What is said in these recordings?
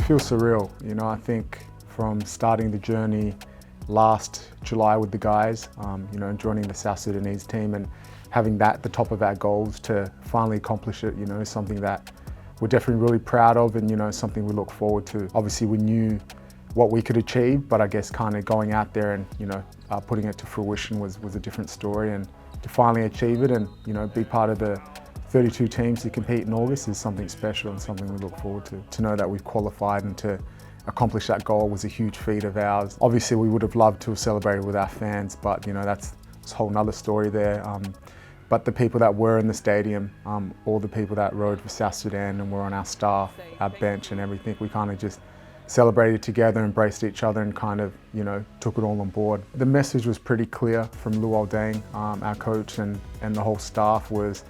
feels surreal. I think from starting the journey last July with the guys, joining the South Sudanese team and having that at the top of our goals to finally accomplish it, is something that we're definitely really proud of and, something we look forward to. Obviously we knew what we could achieve, but I guess kind of going out there and, putting it to fruition was a different story, and to finally achieve it and, be part of the 32 teams to compete in August is something special and something we look forward to. To know that we've qualified and to accomplish that goal was a huge feat of ours. Obviously we would have loved to have celebrated with our fans, but that's a whole nother story there. But the people that were in the stadium, all the people that rode for South Sudan and were on our staff, our bench and everything, we kind of just celebrated together, embraced each other and kind of, took it all on board. The message was pretty clear from Luol Deng, our coach, and the whole staff was,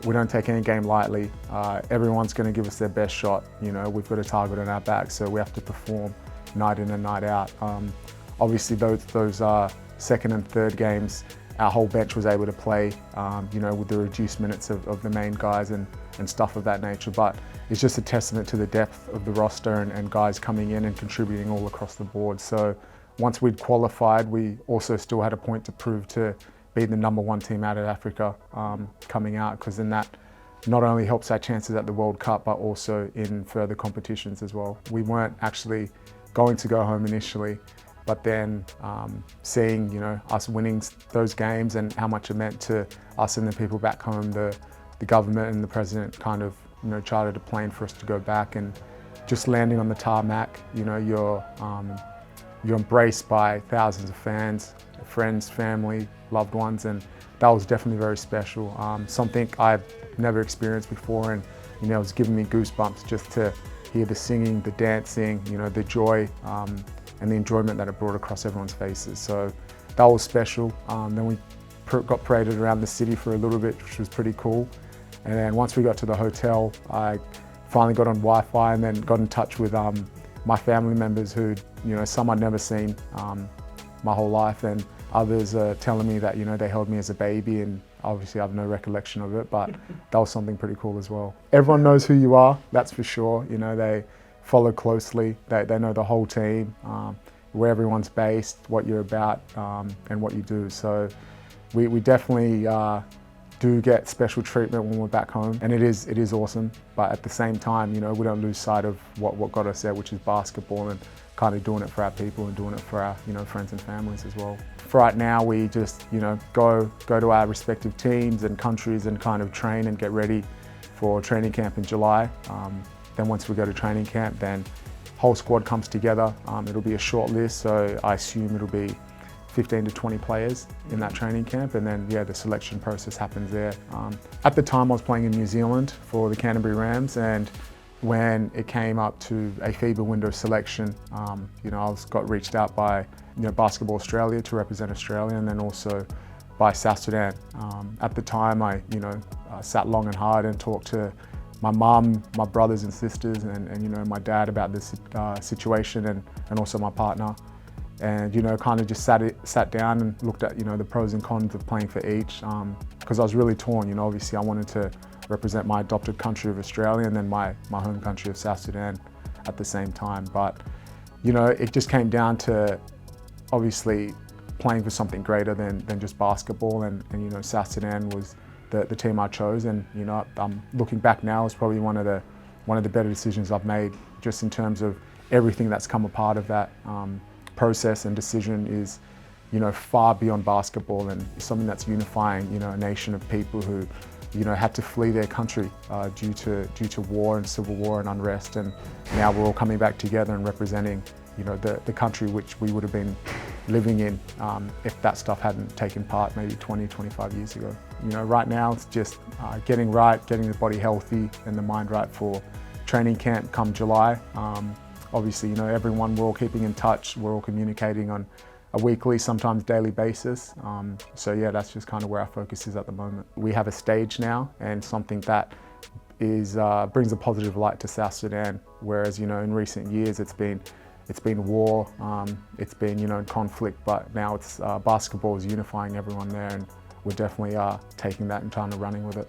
we don't take any game lightly. Everyone's going to give us their best shot. We've got a target on our back, so we have to perform night in and night out. Obviously those second and third games, our whole bench was able to play, with the reduced minutes of the main guys and stuff of that nature. But it's just a testament to the depth of the roster and guys coming in and contributing all across the board. So once we'd qualified, we also still had a point to prove to be the #1 team out of Africa coming out, because then that not only helps our chances at the World Cup, but also in further competitions as well. We weren't actually going to go home initially, but then seeing us winning those games and how much it meant to us and the people back home, the government and the president kind of chartered a plane for us to go back, and just landing on the tarmac, you're embraced by thousands of fans, friends, family, loved ones, and that was definitely very special. Something I've never experienced before, and it was giving me goosebumps just to hear the singing, the dancing, the joy and the enjoyment that it brought across everyone's faces. So that was special. Then we got paraded around the city for a little bit, which was pretty cool. And then once we got to the hotel, I finally got on Wi-Fi and then got in touch with my family members who, some I'd never seen my whole life, and others are telling me that, they held me as a baby, and obviously I have no recollection of it, but that was something pretty cool as well. Everyone knows who you are, that's for sure. They follow closely, they know the whole team, where everyone's based, what you're about, and what you do. So we definitely do get special treatment when we're back home, and it is awesome. But at the same time, we don't lose sight of what got us there, which is basketball, and kind of doing it for our people and doing it for our friends and families as well. For right now, we just go to our respective teams and countries and kind of train and get ready for training camp in July. Then once we go to training camp, then whole squad comes together. It'll be a short list, so I assume it'll be 15 to 20 players in that training camp, and then the selection process happens there. At the time I was playing in New Zealand for the Canterbury Rams, and when it came up to a FIBA window selection, I got reached out by Basketball Australia to represent Australia, and then also by South Sudan. At the time I sat long and hard and talked to my mum, my brothers and sisters, and my dad about this situation, and also my partner. And kind of just sat down and looked at the pros and cons of playing for each, because I was really torn. Obviously I wanted to represent my adopted country of Australia and then my home country of South Sudan at the same time. But it just came down to obviously playing for something greater than just basketball, and South Sudan was the team I chose, and looking back now, it's probably one of the better decisions I've made, just in terms of everything that's come a part of that process and decision is far beyond basketball, and something that's unifying a nation of people who had to flee their country due to war and civil war and unrest, and now we're all coming back together and representing the country which we would have been living in if that stuff hadn't taken part maybe 20-25 years ago. Right now it's just getting the body healthy and the mind right for training camp come July. Obviously, everyone, we're all keeping in touch, we're all communicating on a weekly, sometimes daily basis. So yeah, that's just kind of where our focus is at the moment. We have a stage now, and something that brings a positive light to South Sudan, whereas in recent years it's been war, it's been conflict, but now it's basketball is unifying everyone there, and we're definitely taking that and kind of running with it.